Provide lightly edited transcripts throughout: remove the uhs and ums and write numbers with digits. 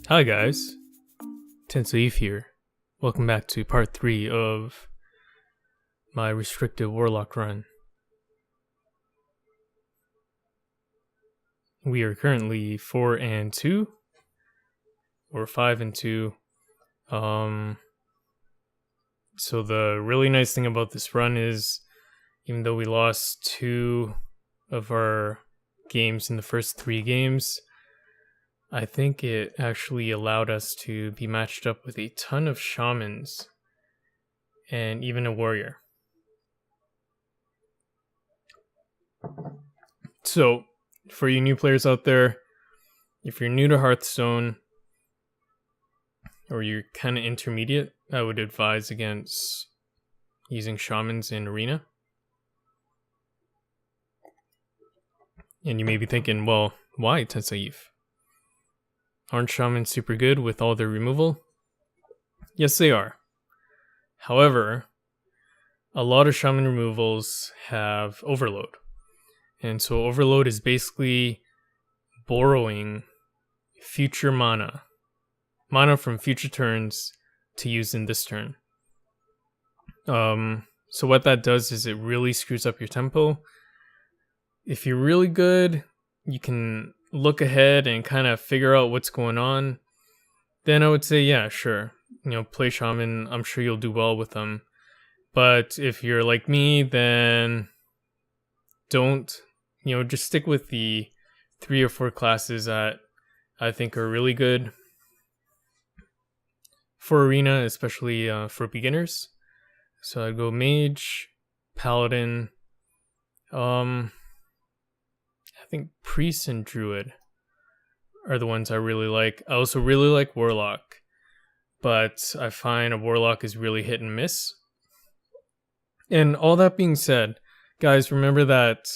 Hi guys, Tensaif here. Welcome back to part 3 of my restricted Warlock run. We are currently 4 and 2, or 5 and 2. So the really nice thing about this run is, even though we lost 2 of our games in the first 3 games, I think it actually allowed us to be matched up with a ton of shamans and even a warrior. So, for you new players out there, if you're new to Hearthstone or you're kind of intermediate, I would advise against using shamans in Arena. And you may be thinking, well, why Tensaif? Aren't shamans super good with all their removal? Yes, they are. However, a lot of shaman removals have overload. And so overload is basically borrowing future mana from future turns to use in this turn. So what that does is it really screws up your tempo. If you're really good, you can look ahead and kind of figure out what's going on. Then I would say, yeah, sure. Play shaman. I'm sure you'll do well with them. But if you're like me, then don't. Just stick with the 3 or 4 classes that I think are really good for Arena, especially for beginners. So I'd go Mage, Paladin, I think Priest and Druid are the ones I really like. I also really like Warlock, but I find a Warlock is really hit and miss. And all that being said, guys, remember that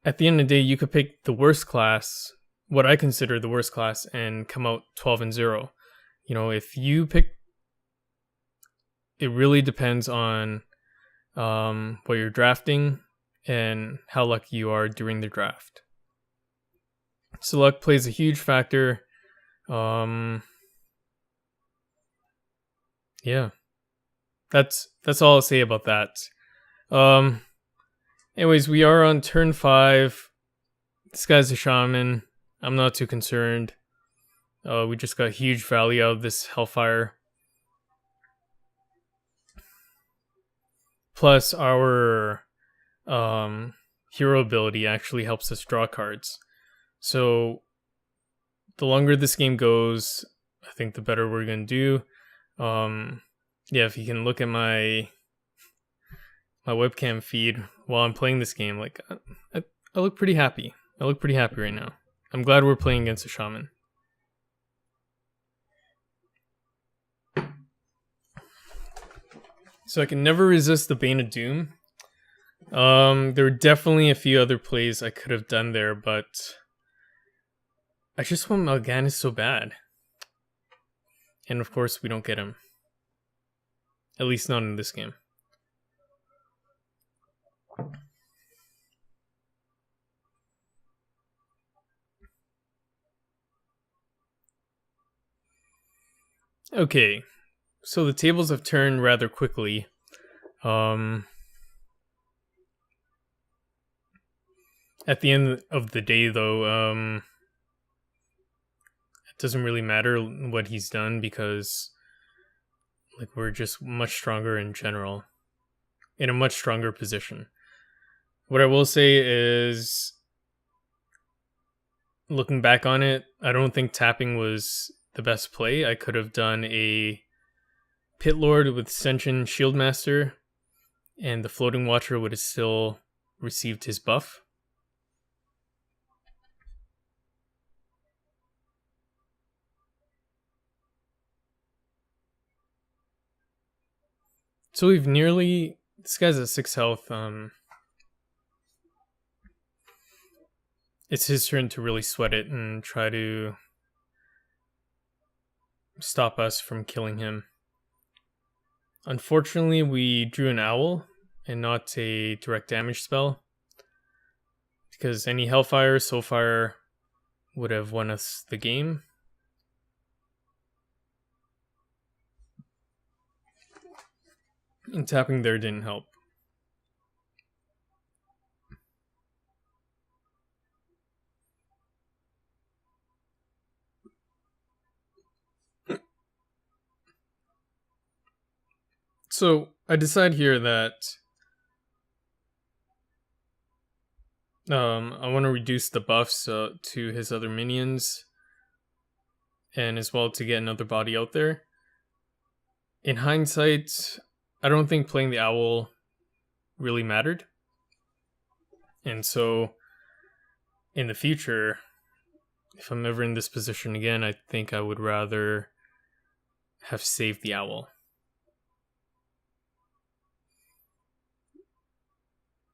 at the end of the day, you could pick the worst class, what I consider the worst class, and come out 12-0. If you pick, it really depends on what you're drafting and how lucky you are during the draft. So luck plays a huge factor. Yeah. That's all I'll say about that. Anyways, we are on turn 5. This guy's a shaman. I'm not too concerned. We just got huge value out of this Hellfire. Plus, our hero ability actually helps us draw cards. So, the longer this game goes, I think the better we're going to do. Yeah, if you can look at my webcam feed while I'm playing this game, like I look pretty happy. I look pretty happy right now. I'm glad we're playing against a shaman. So I can never resist the Bane of Doom. There were definitely a few other plays I could have done there, but I just want Mal'Ganis so bad. And of course, we don't get him. At least not in this game. Okay, so the tables have turned rather quickly. At the end of the day, though, it doesn't really matter what he's done because we're just much stronger in general, in a much stronger position. What I will say is, looking back on it, I don't think tapping was the best play. I could have done a Pit Lord with Ascension Shieldmaster, and the Floating Watcher would have still received his buff. So we've this guy's at 6 health. It's his turn to really sweat it and try to stop us from killing him. Unfortunately, we drew an Owl and not a direct damage spell, because any Hellfire, Soulfire would have won us the game, And tapping there didn't help. So I decide here that I want to reduce the buffs to his other minions, and as well to get another body out there. In hindsight, I don't think playing the owl really mattered. And so in the future, if I'm ever in this position again, I think I would rather have saved the owl.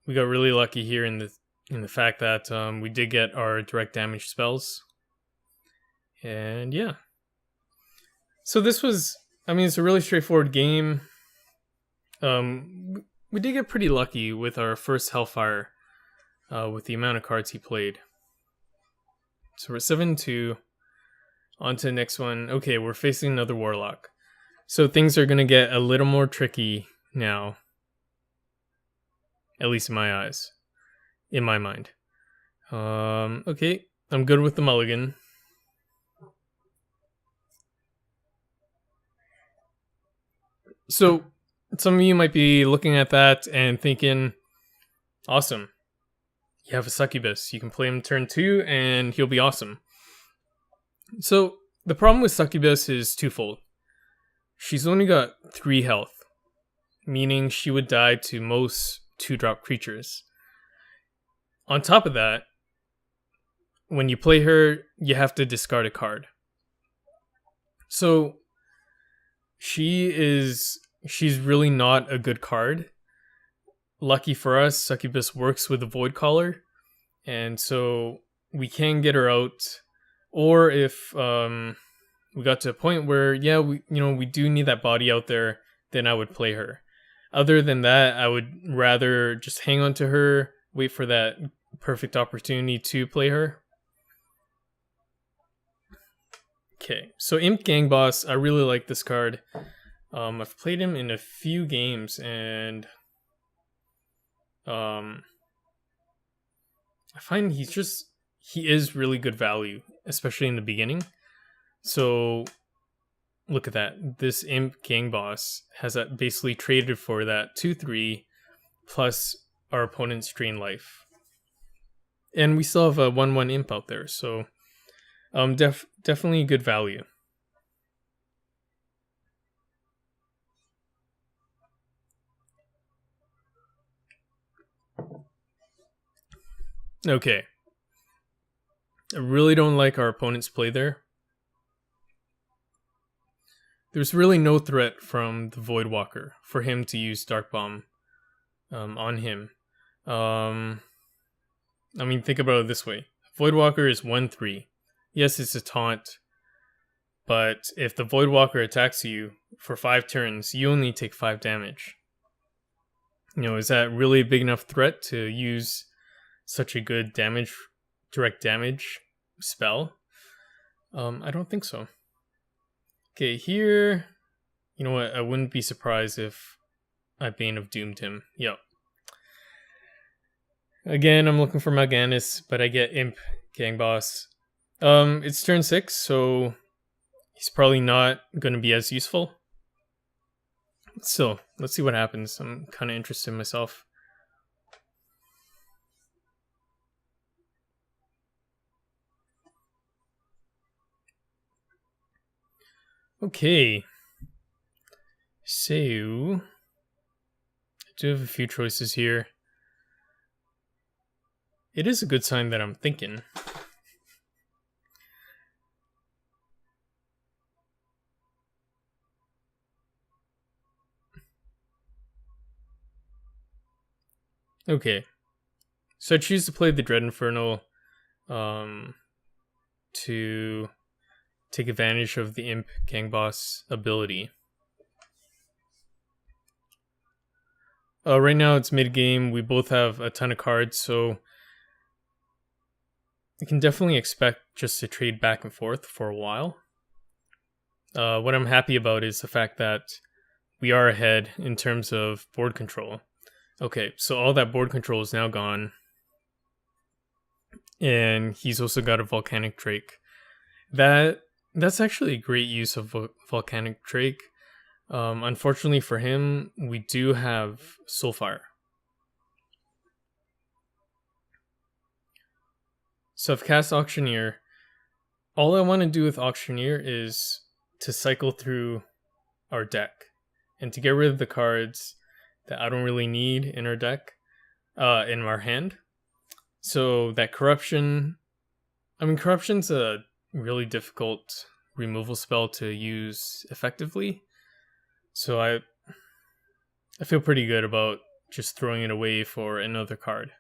We got really lucky here in the fact that we did get our direct damage spells. And yeah. So this was, it's a really straightforward game. We did get pretty lucky with our first Hellfire, with the amount of cards he played. So we're 7-2. On to the next one. Okay, we're facing another Warlock. So things are going to get a little more tricky now. At least in my eyes. In my mind. Okay, I'm good with the mulligan. So some of you might be looking at that and thinking, awesome. You have a succubus. You can play him turn 2 and he'll be awesome. So the problem with succubus is twofold. She's only got 3 health, meaning she would die to most 2-drop creatures. On top of that, when you play her, you have to discard a card. So she's really not a good card. Lucky for us, Succubus works with the Void Caller, and so we can get her out. Or if we got to a point where, yeah, we do need that body out there, then I would play her. Other than that, I would rather just hang on to her, wait for that perfect opportunity to play her. Okay, so Imp Gang Boss, I really like this card. I've played him in a few games, and I find he is really good value, especially in the beginning. So look at that. This Imp Gang Boss has that basically traded for that 2/3 plus our opponent's drain life. And we still have a 1/1 Imp out there, so definitely good value. Okay. I really don't like our opponent's play there. There's really no threat from the Voidwalker for him to use Dark Bomb on him. Think about it this way. Voidwalker is 1/3. Yes, it's a taunt, but if the Voidwalker attacks you for 5 turns, you only take 5 damage. Is that really a big enough threat to use such a good direct damage spell? I don't think so. Okay, here, you know what? I wouldn't be surprised if I Bane of Doomed him. Yep. Again, I'm looking for Mal'Ganis, but I get Imp Gang Boss. It's turn 6, so he's probably not going to be as useful. Still, let's see what happens. I'm kind of interested in myself. Okay. So, I do have a few choices here. It is a good sign that I'm thinking. Okay. So I choose to play the Dread Inferno to take advantage of the Imp Gang Boss ability. Right now it's mid-game. We both have a ton of cards, so you can definitely expect just to trade back and forth for a while. What I'm happy about is the fact that we are ahead in terms of board control. Okay, so all that board control is now gone. And he's also got a Volcanic Drake. That's actually a great use of Volcanic Drake. Unfortunately for him, we do have Soulfire. So I've cast Auctioneer. All I want to do with Auctioneer is to cycle through our deck and to get rid of the cards that I don't really need in our deck, in our hand. So that Corruption, Corruption's a really difficult removal spell to use effectively. So I feel pretty good about just throwing it away for another card.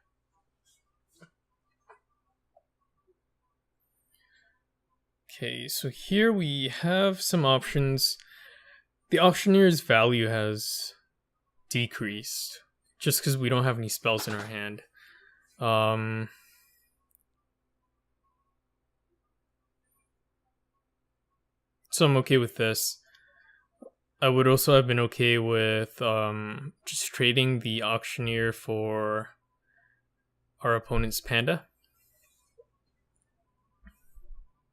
Okay, so here we have some options. The Auctioneer's value has decreased just because we don't have any spells in our hand. So I'm okay with this. I would also have been okay with just trading the Auctioneer for our opponent's Panda.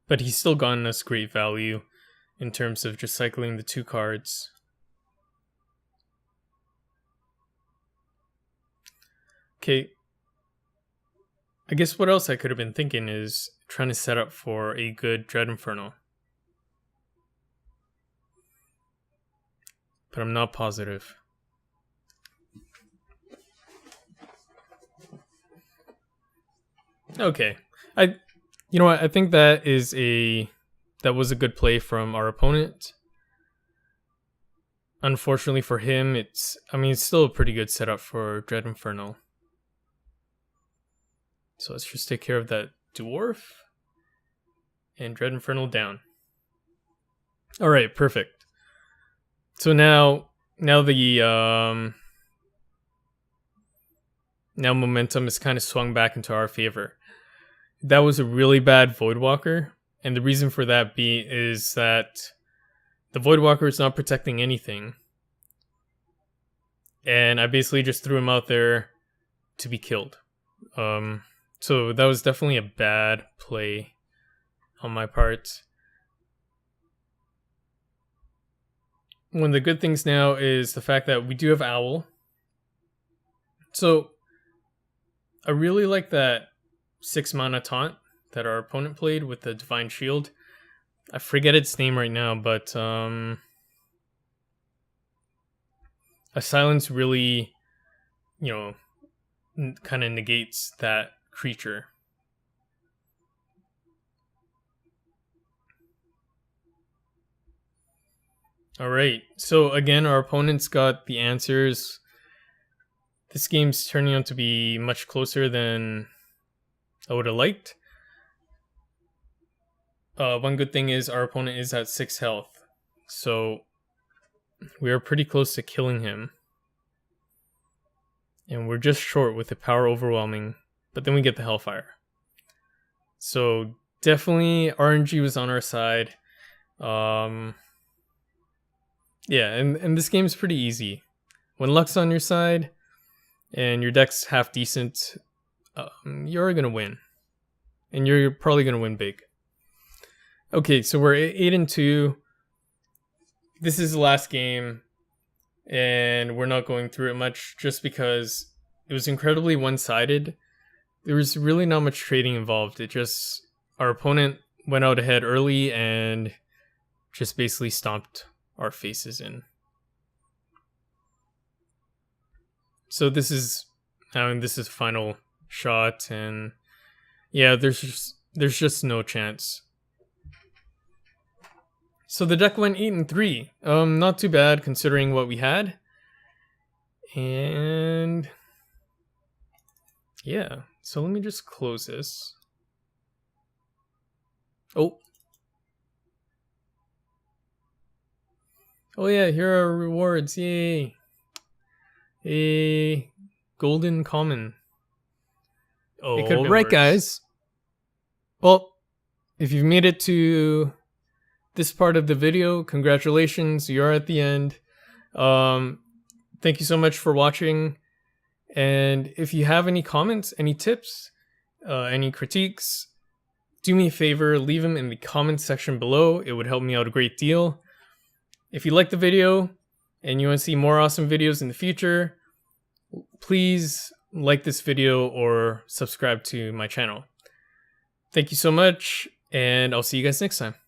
But he's still gotten us great value in terms of just cycling the 2 cards. Okay. I guess what else I could have been thinking is trying to set up for a good Dread Inferno. But I'm not positive. Okay. You know what? I think that was a good play from our opponent. Unfortunately for him, it's still a pretty good setup for Dread Inferno. So let's just take care of that Dwarf. And Dread Inferno down. Alright, perfect. So now the now momentum is kind of swung back into our favor. That was a really bad Voidwalker, and the reason for that is that the Voidwalker is not protecting anything. And I basically just threw him out there to be killed. So that was definitely a bad play on my part. One of the good things now is the fact that we do have Owl. So I really like that 6 mana taunt that our opponent played with the Divine Shield. I forget its name right now, but a silence really, kind of negates that creature. Alright, so again, our opponent's got the answers. This game's turning out to be much closer than I would have liked. One good thing is our opponent is at 6 health. So we are pretty close to killing him. And we're just short with the power overwhelming. But then we get the Hellfire. So definitely RNG was on our side. Yeah, and this game's pretty easy. When luck's on your side and your deck's half decent, you're going to win. And you're probably going to win big. Okay, so we're 8-2. This is the last game. And we're not going through it much just because it was incredibly one-sided. There was really not much trading involved. Our opponent went out ahead early and just basically stomped our faces in. So this is final shot, and yeah, there's just no chance. So the deck went 8-3. Not too bad considering what we had. And yeah, so let me just close this. Oh yeah, here are rewards. Yay. A golden common. Oh, right, guys. Well, if you've made it to this part of the video, congratulations, you're at the end. Thank you so much for watching. And if you have any comments, any tips, any critiques, do me a favor, leave them in the comments section below. It would help me out a great deal. If you like the video and you want to see more awesome videos in the future, please like this video or subscribe to my channel. Thank you so much, and I'll see you guys next time.